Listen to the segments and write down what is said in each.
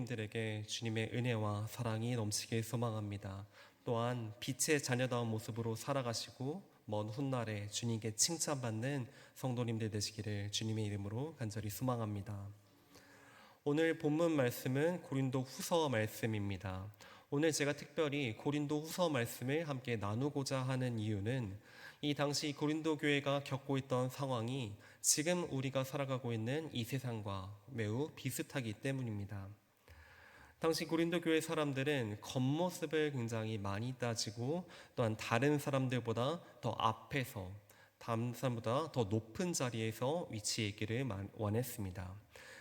성도님들에게 주님의 은혜와 사랑이 넘치길 소망합니다. 또한 빛의 자녀다운 모습으로 살아가시고 먼 훗날에 주님께 칭찬받는 성도님들 되시기를 주님의 이름으로 간절히 소망합니다. 오늘 본문 말씀은 고린도 후서 말씀입니다. 오늘 제가 특별히 고린도 후서 말씀을 함께 나누고자 하는 이유는 이 당시 고린도 교회가 겪고 있던 상황이 지금 우리가 살아가고 있는 이 세상과 매우 비슷하기 때문입니다. 당시 고린도 교회 사람들은 겉모습을 굉장히 많이 따지고 또한 다른 사람들보다 더 앞에서 다른 사람보다 더 높은 자리에서 위치해 있기를 원했습니다.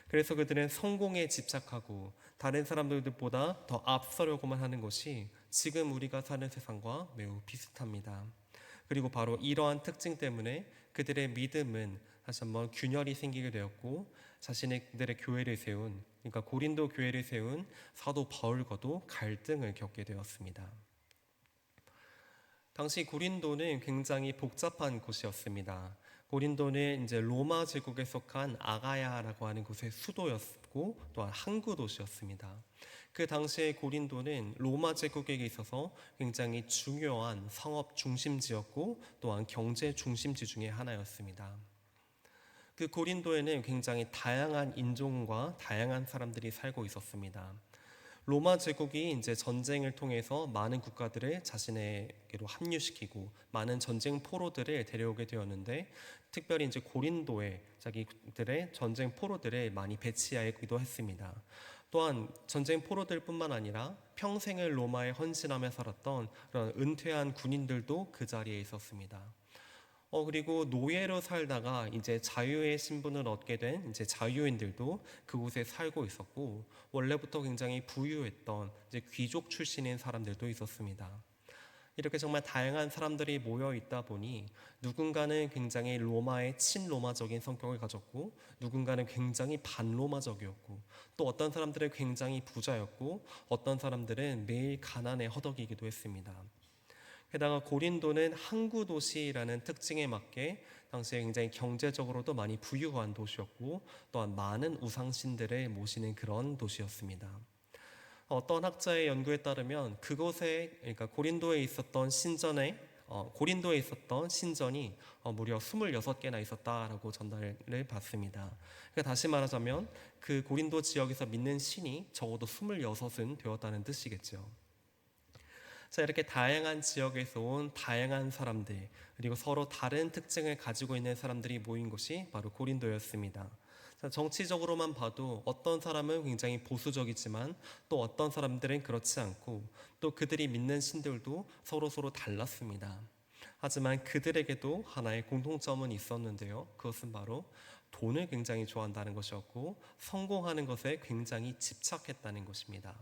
그래서 그들은 성공에 집착하고 다른 사람들보다 더 앞서려고만 하는 것이 지금 우리가 사는 세상과 매우 비슷합니다. 그리고 바로 이러한 특징 때문에 그들의 믿음은 다시 한번 균열이 생기게 되었고 자신들의 교회를 세운, 그러니까 고린도 교회를 세운 사도 바울과도 갈등을 겪게 되었습니다. 당시 고린도는 굉장히 복잡한 곳이었습니다. 고린도는 이제 로마 제국에 속한 아가야라고 하는 곳의 수도였고 또한 항구 도시였습니다. 그 당시에 고린도는 로마 제국에 있어서 굉장히 중요한 상업 중심지였고 또한 경제 중심지 중에 하나였습니다. 그 고린도에는 굉장히 다양한 인종과 다양한 사람들이 살고 있었습니다. 로마 제국이 이제 전쟁을 통해서 많은 국가들을 자신에게로 합류시키고 많은 전쟁 포로들을 데려오게 되었는데 특별히 이제 고린도에 자기들의 전쟁 포로들을 많이 배치하기도 했습니다. 또한 전쟁 포로들뿐만 아니라 평생을 로마에 헌신하며 살았던 그런 은퇴한 군인들도 그 자리에 있었습니다. 그리고 노예로 살다가 이제 자유의 신분을 얻게 된 이제 자유인들도 그곳에 살고 있었고, 원래부터 굉장히 부유했던 이제 귀족 출신인 사람들도 있었습니다. 이렇게 정말 다양한 사람들이 모여 있다 보니 누군가는 굉장히 로마의 친로마적인 성격을 가졌고, 누군가는 굉장히 반로마적이었고, 또 어떤 사람들은 굉장히 부자였고, 어떤 사람들은 매일 가난에 허덕이기도 했습니다. 게다가 고린도는 항구 도시라는 특징에 맞게 당시에 굉장히 경제적으로도 많이 부유한 도시였고 또한 많은 우상신들을 모시는 그런 도시였습니다. 어떤 학자의 연구에 따르면 그곳에, 그러니까 고린도에 있었던 신전이 무려 26개나 있었다라고 전달을 받습니다. 그러니까 다시 말하자면 그 고린도 지역에서 믿는 신이 적어도 26은 되었다는 뜻이겠죠. 자, 이렇게 다양한 지역에서 온 다양한 사람들, 그리고 서로 다른 특징을 가지고 있는 사람들이 모인 곳이 바로 고린도였습니다. 자, 정치적으로만 봐도 어떤 사람은 굉장히 보수적이지만 또 어떤 사람들은 그렇지 않고 또 그들이 믿는 신들도 서로 달랐습니다. 하지만 그들에게도 하나의 공통점은 있었는데요. 그것은 바로 돈을 굉장히 좋아한다는 것이었고 성공하는 것에 굉장히 집착했다는 것입니다.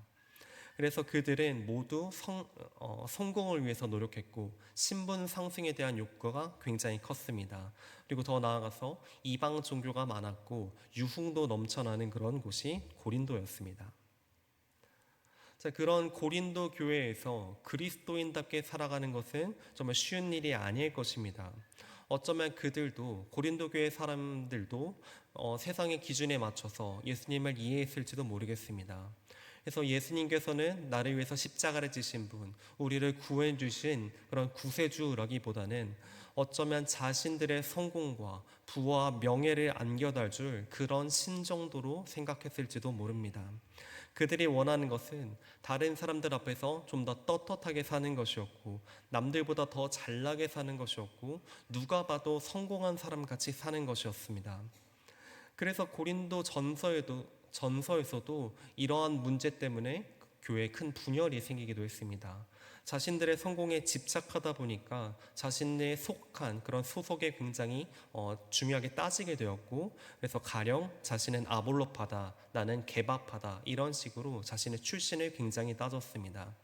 그래서 그들은 모두 성공을 위해서 노력했고 신분 상승에 대한 욕구가 굉장히 컸습니다. 그리고 더 나아가서 이방 종교가 많았고 유흥도 넘쳐나는 그런 곳이 고린도였습니다. 자, 그런 고린도 교회에서 그리스도인답게 살아가는 것은 정말 쉬운 일이 아닐 것입니다. 어쩌면 그들도 고린도 교회 사람들도 세상의 기준에 맞춰서 예수님을 이해했을지도 모르겠습니다. 그래서 예수님께서는 나를 위해서 십자가를 지신 분, 우리를 구해 주신 그런 구세주라기보다는 어쩌면 자신들의 성공과 부와 명예를 안겨다 줄 그런 신 정도로 생각했을지도 모릅니다. 그들이 원하는 것은 다른 사람들 앞에서 좀 더 떳떳하게 사는 것이었고 남들보다 더 잘나게 사는 것이었고 누가 봐도 성공한 사람 같이 사는 것이었습니다. 그래서 고린도 전서에서도 이러한 문제 때문에 교회에 큰 분열이 생기기도 했습니다. 자신들의 성공에 집착하다 보니까 자신의 속한 그런 소속에 굉장히 중요하게 따지게 되었고, 그래서 가령 자신은 아볼로파다, 나는 게바파다, 이런 식으로 자신의 출신을 굉장히 따졌습니다.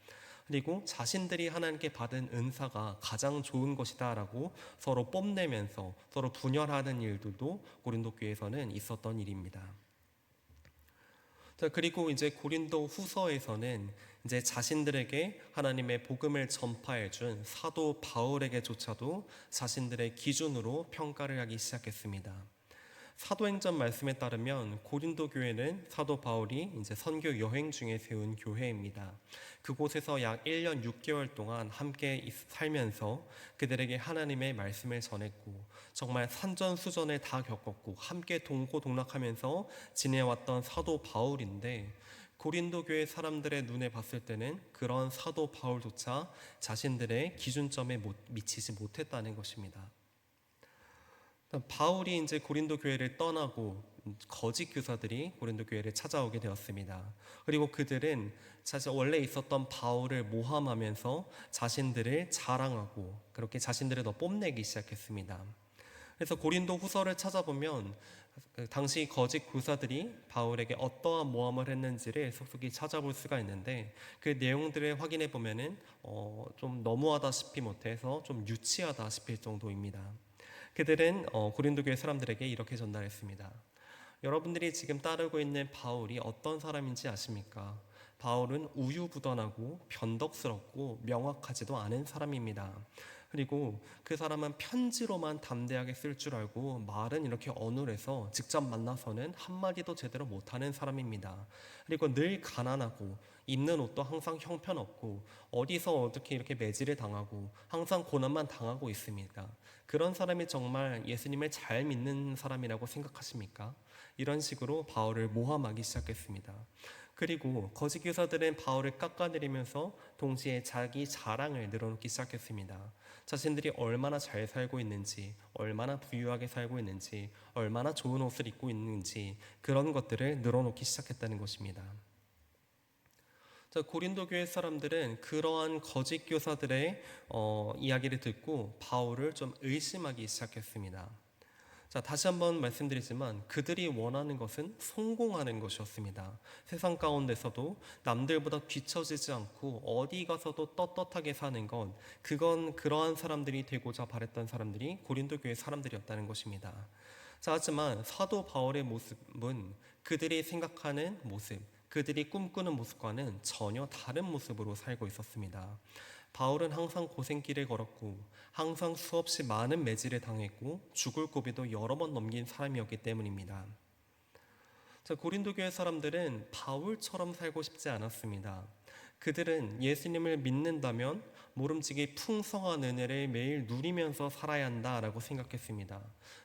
그리고 자신들이 하나님께 받은 은사가 가장 좋은 것이다 라고 서로 뽐내면서 서로 분열하는 일들도 고린도 교회에서는 있었던 일입니다. 자, 그리고 이제 고린도 후서에서는 이제 자신들에게 하나님의 복음을 전파해 준 사도 바울에게조차도 자신들의 기준으로 평가를 하기 시작했습니다. 사도행전 말씀에 따르면 고린도 교회는 사도 바울이 이제 선교 여행 중에 세운 교회입니다. 그곳에서 약 1년 6개월 동안 함께 살면서 그들에게 하나님의 말씀을 전했고 정말 산전수전을 다 겪었고 함께 동고동락하면서 지내왔던 사도 바울인데 고린도 교회 사람들의 눈에 봤을 때는 그런 사도 바울조차 자신들의 기준점에 미치지 못했다는 것입니다. 바울이 이제 고린도 교회를 떠나고 거짓 교사들이 고린도 교회를 찾아오게 되었습니다. 그리고 그들은 사실 원래 있었던 바울을 모함하면서 자신들을 자랑하고 그렇게 자신들을 더 뽐내기 시작했습니다. 그래서 고린도 후서를 찾아보면 당시 거짓 교사들이 바울에게 어떠한 모함을 했는지를 속속히 찾아볼 수가 있는데 그 내용들을 확인해 보면은 좀 너무하다시피 못해서 좀 유치하다 싶을 정도입니다. 그들은 고린도 교회 사람들에게 이렇게 전달했습니다. 여러분들이 지금 따르고 있는 바울이 어떤 사람인지 아십니까? 바울은 우유부단하고 변덕스럽고 명확하지도 않은 사람입니다. 그리고 그 사람은 편지로만 담대하게 쓸 줄 알고 말은 이렇게 어눌해서 직접 만나서는 한마디도 제대로 못하는 사람입니다. 그리고 늘 가난하고 입는 옷도 항상 형편없고 어디서 어떻게 이렇게 매질을 당하고 항상 고난만 당하고 있습니다. 그런 사람이 정말 예수님을 잘 믿는 사람이라고 생각하십니까? 이런 식으로 바울을 모함하기 시작했습니다. 그리고 거짓 교사들은 바울을 깎아내리면서 동시에 자기 자랑을 늘어놓기 시작했습니다. 자신들이 얼마나 잘 살고 있는지, 얼마나 부유하게 살고 있는지, 얼마나 좋은 옷을 입고 있는지 그런 것들을 늘어놓기 시작했다는 것입니다. 고린도 교회 사람들은 그러한 거짓 교사들의 이야기를 듣고 바울을 좀 의심하기 시작했습니다. 다시 한번 말씀드리지만 그들이 원하는 것은 성공하는 것이었습니다. 세상 가운데서도 남들보다 뒤처지지 않고 어디 가서도 떳떳하게 사는 것, 그건 그러한 사람들이 되고자 바랬던 사람들이 고린도 교회 사람들이었다는 것입니다. 하지만 사도 바울의 모습은 그들이 생각하는 모습, 그들이 꿈꾸는 모습과는 전혀 다른 모습으로 살고 있었습니다. 바울은 항상 고생길을 걸었고 항상 수없이 많은 매질을 당했고 죽을 고비도 여러 번 넘긴 사람이었기 때문입니다. 고린도 교회 사람들은 바울처럼 살고 싶지 않았습니다. 그들은 예수님을 믿는다면 모름지기 풍성한 은혜를 매일 누리면서 살아야 한다라고 생각했습니다.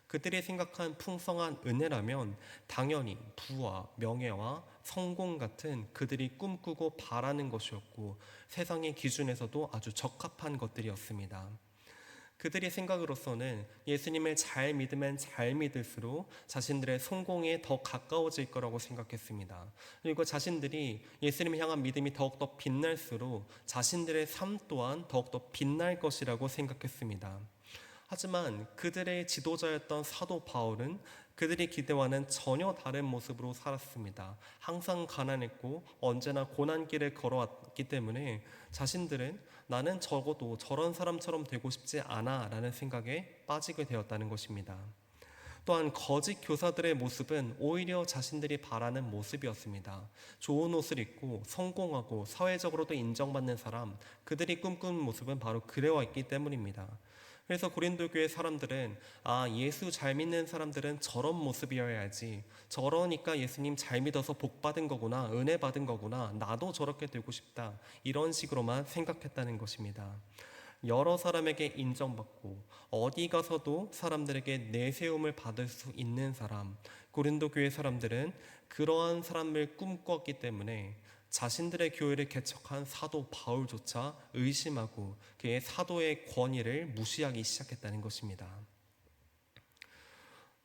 그들이 생각한 풍성한 은혜라면 당연히 부와 명예와 성공 같은 그들이 꿈꾸고 바라는 것이었고 세상의 기준에서도 아주 적합한 것들이었습니다. 그들의 생각으로서는 예수님을 잘 믿으면 잘 믿을수록 자신들의 성공에 더 가까워질 거라고 생각했습니다. 그리고 자신들이 예수님을 향한 믿음이 더욱더 빛날수록 자신들의 삶 또한 더욱더 빛날 것이라고 생각했습니다. 하지만 그들의 지도자였던 사도 바울은 그들의 기대와는 전혀 다른 모습으로 살았습니다. 항상 가난했고 언제나 고난길을 걸어왔기 때문에 자신들은 나는 적어도 저런 사람처럼 되고 싶지 않아 라는 생각에 빠지게 되었다는 것입니다. 또한 거짓 교사들의 모습은 오히려 자신들이 바라는 모습이었습니다. 좋은 옷을 입고 성공하고 사회적으로도 인정받는 사람, 그들이 꿈꾸는 모습은 바로 그래와 있기 때문입니다. 그래서 고린도 교회 사람들은 예수 잘 믿는 사람들은 저런 모습이어야지, 저러니까 예수님 잘 믿어서 복 받은 거구나, 은혜 받은 거구나, 나도 저렇게 되고 싶다, 이런 식으로만 생각했다는 것입니다. 여러 사람에게 인정받고 어디 가서도 사람들에게 내세움을 받을 수 있는 사람, 고린도 교회 사람들은 그러한 사람을 꿈꿨기 때문에 자신들의 교회를 개척한 사도 바울조차 의심하고 그의 사도의 권위를 무시하기 시작했다는 것입니다.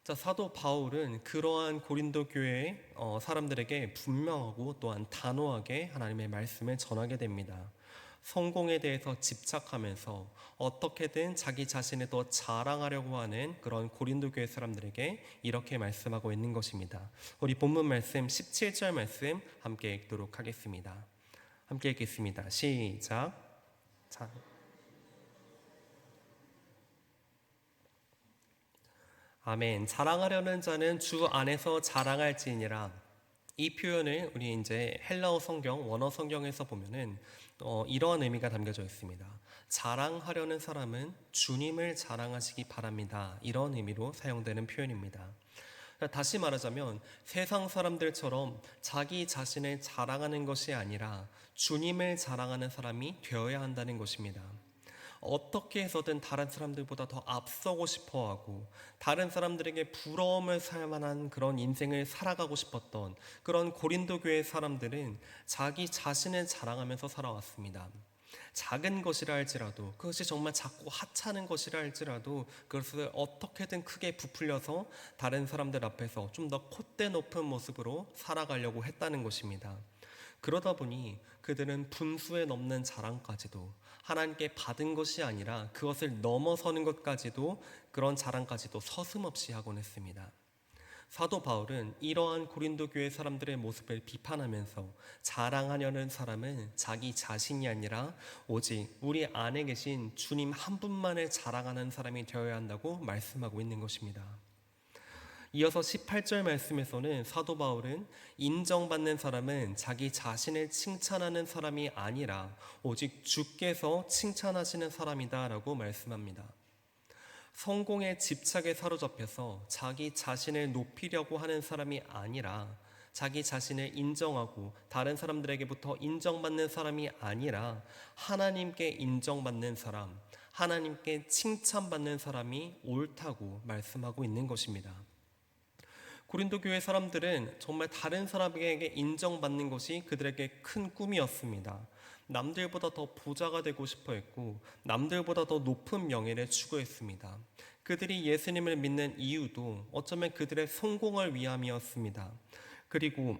사도 바울은 그러한 고린도 교회의 사람들에게 분명하고 또한 단호하게 하나님의 말씀을 전하게 됩니다. 성공에 대해서 집착하면서 어떻게든 자기 자신을 더 자랑하려고 하는 그런 고린도 교회 사람들에게 이렇게 말씀하고 있는 것입니다. 우리 본문 말씀 17절 말씀 함께 읽도록 하겠습니다. 함께 읽겠습니다. 시작. 아멘. 자랑하려는 자는 주 안에서 자랑할지니라. 이 표현을 우리 이제 헬라어 성경, 원어 성경에서 보면은 이러한 의미가 담겨져 있습니다. 자랑하려는 사람은 주님을 자랑하시기 바랍니다. 이런 의미로 사용되는 표현입니다. 다시 말하자면 세상 사람들처럼 자기 자신을 자랑하는 것이 아니라 주님을 자랑하는 사람이 되어야 한다는 것입니다. 어떻게 해서든 다른 사람들보다 더 앞서고 싶어 하고 다른 사람들에게 부러움을 살 만한 그런 인생을 살아가고 싶었던 그런 고린도 교회 사람들은 자기 자신을 자랑하면서 살아왔습니다. 작은 것이라 할지라도, 그것이 정말 작고 하찮은 것이라 할지라도 그것을 어떻게든 크게 부풀려서 다른 사람들 앞에서 좀 더 콧대 높은 모습으로 살아가려고 했다는 것입니다. 그러다 보니 그들은 분수에 넘는 자랑까지도, 하나님께 받은 것이 아니라 그것을 넘어서는 것까지도, 그런 자랑까지도 서슴없이 하곤 했습니다. 사도 바울은 이러한 고린도 교회 사람들의 모습을 비판하면서 자랑하려는 사람은 자기 자신이 아니라 오직 우리 안에 계신 주님 한 분만을 자랑하는 사람이 되어야 한다고 말씀하고 있는 것입니다. 이어서 18절 말씀에서는 사도 바울은 인정받는 사람은 자기 자신을 칭찬하는 사람이 아니라 오직 주께서 칭찬하시는 사람이다 라고 말씀합니다. 성공의 집착에 사로잡혀서 자기 자신을 높이려고 하는 사람이 아니라, 자기 자신을 인정하고 다른 사람들에게부터 인정받는 사람이 아니라 하나님께 인정받는 사람, 하나님께 칭찬받는 사람이 옳다고 말씀하고 있는 것입니다. 고린도 교회 사람들은 정말 다른 사람에게 인정받는 것이 그들에게 큰 꿈이었습니다. 남들보다 더 부자가 되고 싶어 했고 남들보다 더 높은 명예를 추구했습니다. 그들이 예수님을 믿는 이유도 어쩌면 그들의 성공을 위함이었습니다. 그리고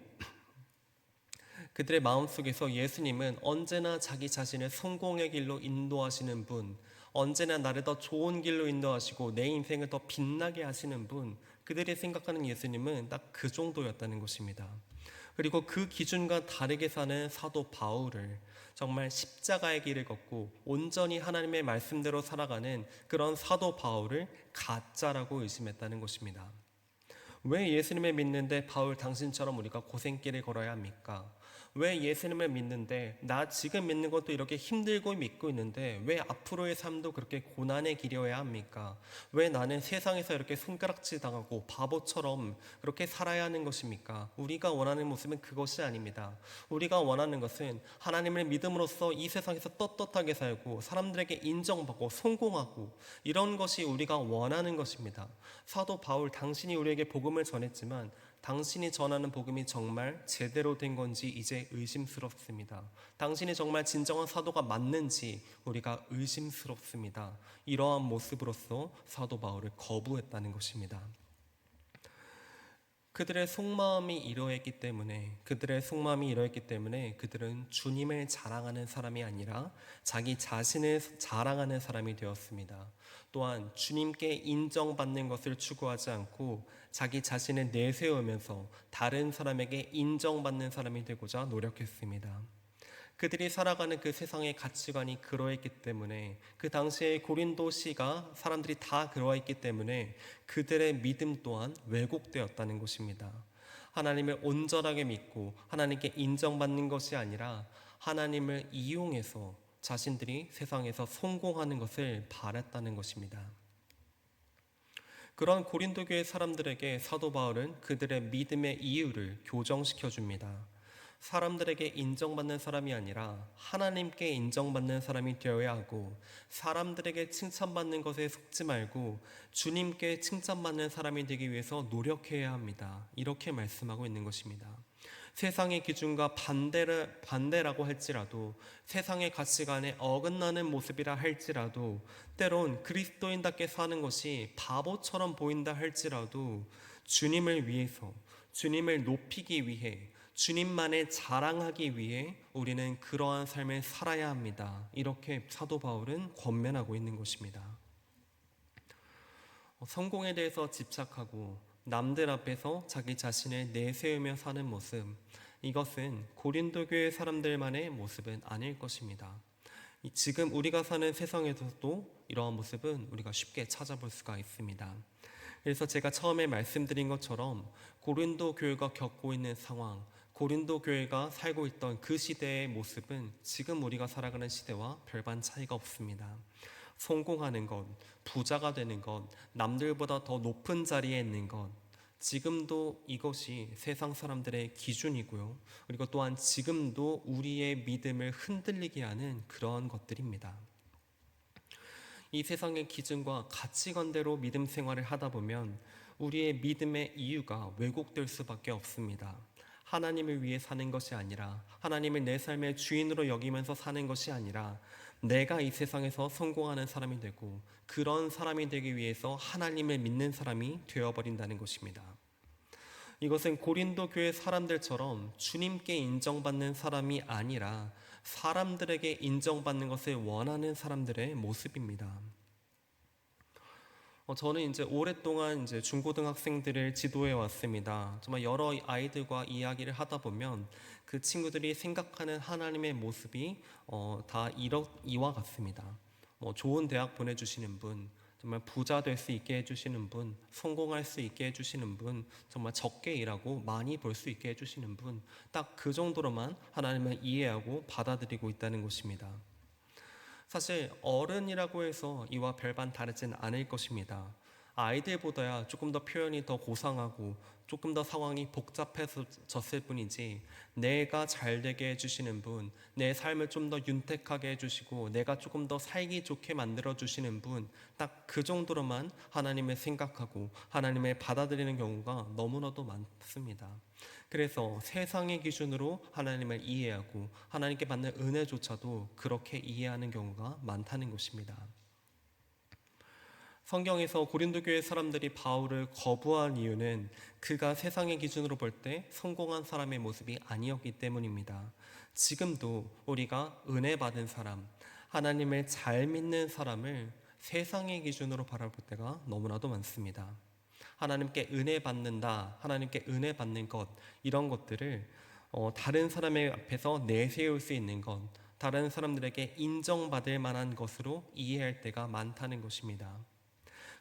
그들의 마음속에서 예수님은 언제나 자기 자신을 성공의 길로 인도하시는 분, 언제나 나를 더 좋은 길로 인도하시고 내 인생을 더 빛나게 하시는 분, 그들이 생각하는 예수님은 딱 그 정도였다는 것입니다. 그리고 그 기준과 다르게 사는 사도 바울을, 정말 십자가의 길을 걷고 온전히 하나님의 말씀대로 살아가는 그런 사도 바울을 가짜라고 의심했다는 것입니다. 왜 예수님을 믿는데 바울 당신처럼 우리가 고생길을 걸어야 합니까? 왜 예수님을 믿는데 나 지금 믿는 것도 이렇게 힘들고 믿고 있는데 왜 앞으로의 삶도 그렇게 고난의 길이어야 합니까? 왜 나는 세상에서 이렇게 손가락질 당하고 바보처럼 그렇게 살아야 하는 것입니까? 우리가 원하는 모습은 그것이 아닙니다. 우리가 원하는 것은 하나님을 믿음으로써 이 세상에서 떳떳하게 살고 사람들에게 인정받고 성공하고, 이런 것이 우리가 원하는 것입니다. 사도 바울, 당신이 우리에게 복음을 전했지만 당신이 전하는 복음이 정말 제대로 된 건지 이제 의심스럽습니다. 당신이 정말 진정한 사도가 맞는지 우리가 의심스럽습니다. 이러한 모습으로서 사도 바울을 거부했다는 것입니다. 그들의 속마음이 이러했기 때문에 그들은 주님을 자랑하는 사람이 아니라 자기 자신을 자랑하는 사람이 되었습니다. 또한 주님께 인정받는 것을 추구하지 않고 자기 자신을 내세우면서 다른 사람에게 인정받는 사람이 되고자 노력했습니다. 그들이 살아가는 그 세상의 가치관이 그러했기 때문에, 그 당시에 고린도시가 사람들이 다 그러했기 때문에 그들의 믿음 또한 왜곡되었다는 것입니다. 하나님을 온전하게 믿고 하나님께 인정받는 것이 아니라 하나님을 이용해서 자신들이 세상에서 성공하는 것을 바랐다는 것입니다. 그런 고린도 교회 사람들에게 사도 바울은 그들의 믿음의 이유를 교정시켜 줍니다. 사람들에게 인정받는 사람이 아니라 하나님께 인정받는 사람이 되어야 하고, 사람들에게 칭찬받는 것에 속지 말고 주님께 칭찬받는 사람이 되기 위해서 노력해야 합니다. 이렇게 말씀하고 있는 것입니다. 세상의 기준과 반대라고 할지라도, 세상의 가치관에 어긋나는 모습이라 할지라도, 때론 그리스도인답게 사는 것이 바보처럼 보인다 할지라도 주님을 위해서, 주님을 높이기 위해, 주님만을 자랑하기 위해 우리는 그러한 삶을 살아야 합니다. 이렇게 사도 바울은 권면하고 있는 것입니다. 성공에 대해서 집착하고 남들 앞에서 자기 자신을 내세우며 사는 모습, 이것은 고린도 교회 사람들만의 모습은 아닐 것입니다. 지금 우리가 사는 세상에서도 이러한 모습은 우리가 쉽게 찾아볼 수가 있습니다. 그래서 제가 처음에 말씀드린 것처럼 고린도 교회가 겪고 있는 상황, 고린도 교회가 살고 있던 그 시대의 모습은 지금 우리가 살아가는 시대와 별반 차이가 없습니다. 성공하는 것, 부자가 되는 것, 남들보다 더 높은 자리에 있는 것, 지금도 이것이 세상 사람들의 기준이고요. 그리고 또한 지금도 우리의 믿음을 흔들리게 하는 그런 것들입니다. 이 세상의 기준과 가치관대로 믿음 생활을 하다 보면 우리의 믿음의 이유가 왜곡될 수밖에 없습니다. 하나님을 위해 사는 것이 아니라, 하나님을 내 삶의 주인으로 여기면서 사는 것이 아니라, 내가 이 세상에서 성공하는 사람이 되고 그런 사람이 되기 위해서 하나님을 믿는 사람이 되어버린다는 것입니다. 이것은 고린도 교회 사람들처럼 주님께 인정받는 사람이 아니라 사람들에게 인정받는 것을 원하는 사람들의 모습입니다. 저는 이제 오랫동안 이제 중고등학생들을 지도해 왔습니다. 정말 여러 아이들과 이야기를 하다 보면 그 친구들이 생각하는 하나님의 모습이 다 이와 같습니다. 좋은 대학 보내주시는 분, 정말 부자 될 수 있게 해주시는 분, 성공할 수 있게 해주시는 분, 정말 적게 일하고 많이 벌 수 있게 해주시는 분, 딱 그 정도로만 하나님을 이해하고 받아들이고 있다는 것입니다. 사실 어른이라고 해서 이와 별반 다르진 않을 것입니다. 아이들보다야 조금 더 표현이 더 고상하고 조금 더 상황이 복잡해졌을 뿐이지, 내가 잘 되게 해주시는 분, 내 삶을 좀 더 윤택하게 해주시고 내가 조금 더 살기 좋게 만들어주시는 분, 딱 그 정도로만 하나님을 생각하고 하나님을 받아들이는 경우가 너무나도 많습니다. 그래서 세상의 기준으로 하나님을 이해하고 하나님께 받는 은혜조차도 그렇게 이해하는 경우가 많다는 것입니다. 성경에서 고린도 교회 사람들이 바울을 거부한 이유는 그가 세상의 기준으로 볼 때 성공한 사람의 모습이 아니었기 때문입니다. 지금도 우리가 은혜 받은 사람, 하나님을 잘 믿는 사람을 세상의 기준으로 바라볼 때가 너무나도 많습니다. 하나님께 은혜 받는다, 하나님께 은혜 받는 것, 이런 것들을 다른 사람의 앞에서 내세울 수 있는 것, 다른 사람들에게 인정받을 만한 것으로 이해할 때가 많다는 것입니다.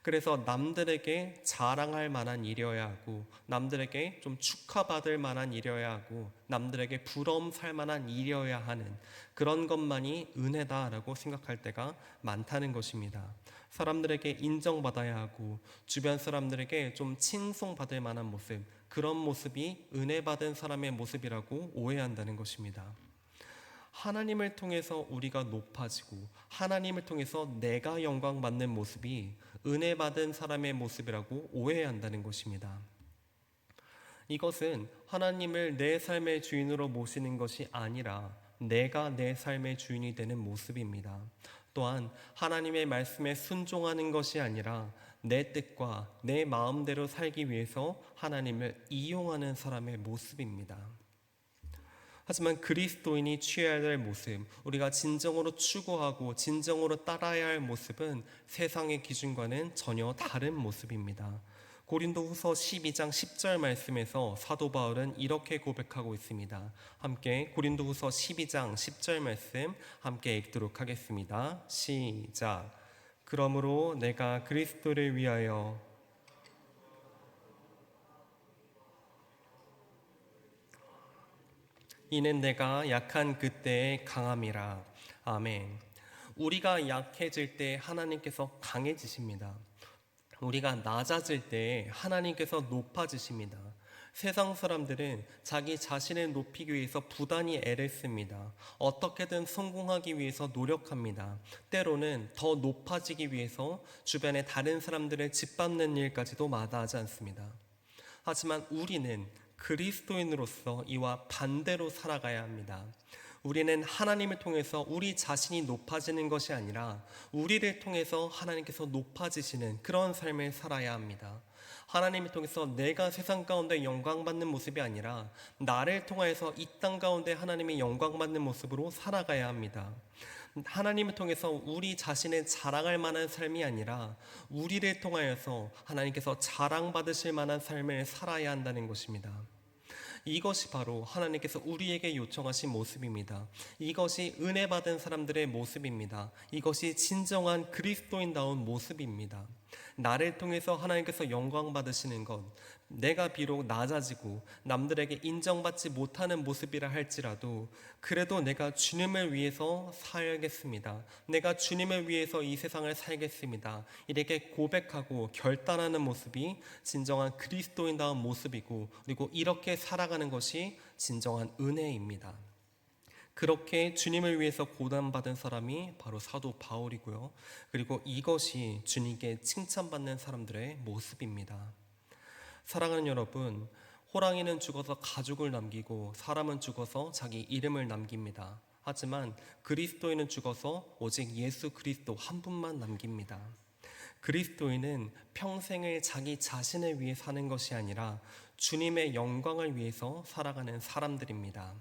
그래서 남들에게 자랑할 만한 일이어야 하고, 남들에게 좀 축하받을 만한 일이어야 하고, 남들에게 부러움 살 만한 일이어야 하는 그런 것만이 은혜다라고 생각할 때가 많다는 것입니다. 사람들에게 인정받아야 하고 주변 사람들에게 좀 칭송받을 만한 모습, 그런 모습이 은혜 받은 사람의 모습이라고 오해한다는 것입니다. 하나님을 통해서 우리가 높아지고 하나님을 통해서 내가 영광 받는 모습이 은혜 받은 사람의 모습이라고 오해한다는 것입니다. 이것은 하나님을 내 삶의 주인으로 모시는 것이 아니라 내가 내 삶의 주인이 되는 모습입니다. 또한 하나님의 말씀에 순종하는 것이 아니라 내 뜻과 내 마음대로 살기 위해서 하나님을 이용하는 사람의 모습입니다. 하지만 그리스도인이 취해야 될 모습, 우리가 진정으로 추구하고 진정으로 따라야 할 모습은 세상의 기준과는 전혀 다른 모습입니다. 고린도후서 12장 10절 말씀에서 사도 바울은 이렇게 고백하고 있습니다. 함께 고린도후서 12장 10절 말씀 함께 읽도록 하겠습니다. 시작. 그러므로 내가 그리스도를 위하여 이는 내가 약한 그때의 강함이라. 아멘. 우리가 약해질 때 하나님께서 강해지십니다. 우리가 낮아질 때 하나님께서 높아지십니다. 세상 사람들은 자기 자신을 높이기 위해서 부단히 애를 씁니다. 어떻게든 성공하기 위해서 노력합니다. 때로는 더 높아지기 위해서 주변의 다른 사람들을 짓밟는 일까지도 마다하지 않습니다. 하지만 우리는 그리스도인으로서 이와 반대로 살아가야 합니다. 우리는 하나님을 통해서 우리 자신이 높아지는 것이 아니라 우리를 통해서 하나님께서 높아지시는 그런 삶을 살아야 합니다. 하나님을 통해서 내가 세상 가운데 영광받는 모습이 아니라 나를 통해서 이 땅 가운데 하나님의 영광받는 모습으로 살아가야 합니다. 하나님을 통해서 우리 자신을 자랑할 만한 삶이 아니라 우리를 통하여서 하나님께서 자랑받으실 만한 삶을 살아야 한다는 것입니다. 이것이 바로 하나님께서 우리에게 요청하신 모습입니다. 이것이 은혜 받은 사람들의 모습입니다. 이것이 진정한 그리스도인다운 모습입니다. 나를 통해서 하나님께서 영광 받으시는 것, 내가 비록 낮아지고 남들에게 인정받지 못하는 모습이라 할지라도 그래도 내가 주님을 위해서 살겠습니다. 내가 주님을 위해서 이 세상을 살겠습니다. 이렇게 고백하고 결단하는 모습이 진정한 그리스도인다운 모습이고, 그리고 이렇게 살아가는 것이 진정한 은혜입니다. 그렇게 주님을 위해서 고난받은 사람이 바로 사도 바울이고요. 그리고 이것이 주님께 칭찬받는 사람들의 모습입니다. 사랑하는 여러분, 호랑이는 죽어서 가죽을 남기고 사람은 죽어서 자기 이름을 남깁니다. 하지만 그리스도인은 죽어서 오직 예수 그리스도 한 분만 남깁니다. 그리스도인은 평생을 자기 자신을 위해 사는 것이 아니라 주님의 영광을 위해서 살아가는 사람들입니다.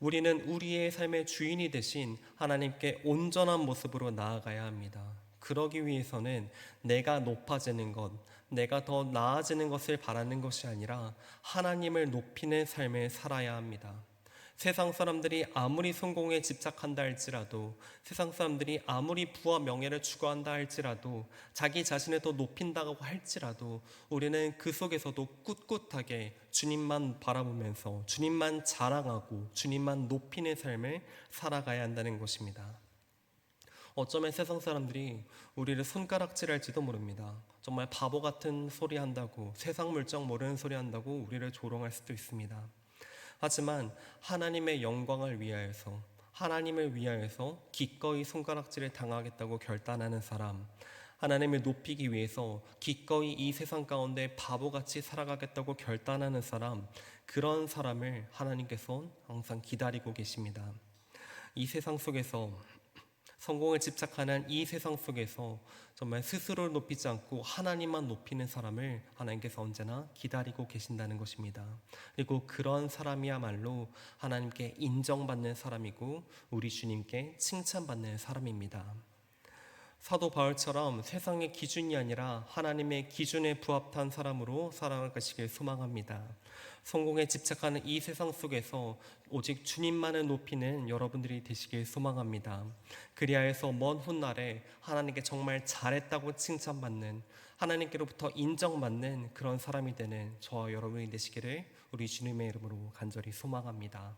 우리는 우리의 삶의 주인이 되신 하나님께 온전한 모습으로 나아가야 합니다. 그러기 위해서는 내가 높아지는 것, 내가 더 나아지는 것을 바라는 것이 아니라 하나님을 높이는 삶을 살아야 합니다. 세상 사람들이 아무리 성공에 집착한다 할지라도, 세상 사람들이 아무리 부와 명예를 추구한다 할지라도, 자기 자신을 더 높인다고 할지라도 우리는 그 속에서도 꿋꿋하게 주님만 바라보면서 주님만 자랑하고 주님만 높이는 삶을 살아가야 한다는 것입니다. 어쩌면 세상 사람들이 우리를 손가락질할지도 모릅니다. 정말 바보 같은 소리 한다고, 세상 물정 모르는 소리 한다고 우리를 조롱할 수도 있습니다. 하지만 하나님의 영광을 위하여서, 하나님을 위하여서 기꺼이 손가락질을 당하겠다고 결단하는 사람, 하나님을 높이기 위해서 기꺼이 이 세상 가운데 바보같이 살아가겠다고 결단하는 사람, 그런 사람을 하나님께서 항상 기다리고 계십니다. 이 세상 속에서, 성공을 집착하는 이 세상 속에서 정말 스스로를 높이지 않고 하나님만 높이는 사람을 하나님께서 언제나 기다리고 계신다는 것입니다. 그리고 그런 사람이야말로 하나님께 인정받는 사람이고 우리 주님께 칭찬받는 사람입니다. 사도 바울처럼 세상의 기준이 아니라 하나님의 기준에 부합한 사람으로 살아가시길 소망합니다. 성공에 집착하는 이 세상 속에서 오직 주님만을 높이는 여러분들이 되시길 소망합니다. 그리하여서 먼 훗날에 하나님께 정말 잘했다고 칭찬받는, 하나님께로부터 인정받는 그런 사람이 되는 저와 여러분이 되시기를 우리 주님의 이름으로 간절히 소망합니다.